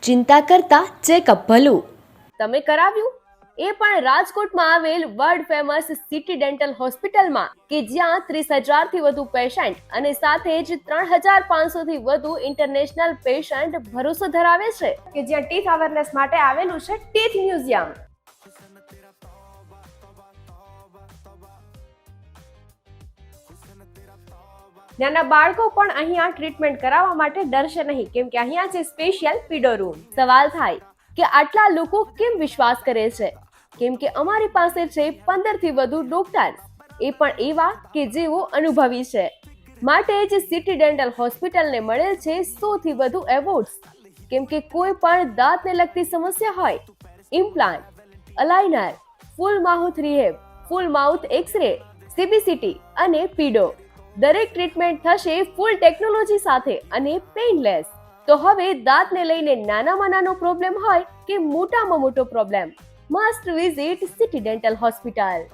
ચિંતા કરતા ચેકઅપ ભલું. તમે કરાવ્યું? એ પણ રાજકોટમાં આવેલ વર્લ્ડ ફેમસ સિટી ડેન્ટલ હોસ્પિટલમાં કે જ્યાં 30,000 થી વધુ પેશન્ટ અને સાથે જ 3,500 થી વધુ ઇન્ટરનેશનલ પેશન્ટ ભરોસો ધરાવે છે કે જ્યાં ટીથ અવેરનેસ માટે આવેલું છે ટીથ મ્યુઝિયમ. નાના બાળકો પણ અહીંયા ટ્રીટમેન્ટ કરાવવા માટે ડરશે નહીં, કેમ કે અહીંયા છે સ્પેશિયલ પીડો રૂમ. સવાલ થાય કે આટલા લોકો કેમ વિશ્વાસ કરે છે? કેમ કે અમારી પાસે છે 15 થી વધુ ડોક્ટર, એ પણ એવા કે જેઓ અનુભવી છે. માટે જ સિટી ડેન્ટલ હોસ્પિટલને મળેલ છે 100 થી વધુ એવોર્ડ્સ. કેમ કે કોઈ પણ દાંતને લગતી સમસ્યા હોય, ઇમ્પ્લાન્ટ, અલાઇનર, ફૂલ માઉથ રિહેબ, ફૂલ માઉથ એક્સરે, સીબીસીટી અને પીડો, દરેક ટ્રીટમેન્ટ થશે ફૂલ ટેકનોલોજી સાથે અને પેઇનલેસ. તો હવે દાંતને લઈને નાનામાં નાનો પ્રોબ્લેમ હોય કે મોટામાં મોટો problem, must visit city dental hospital.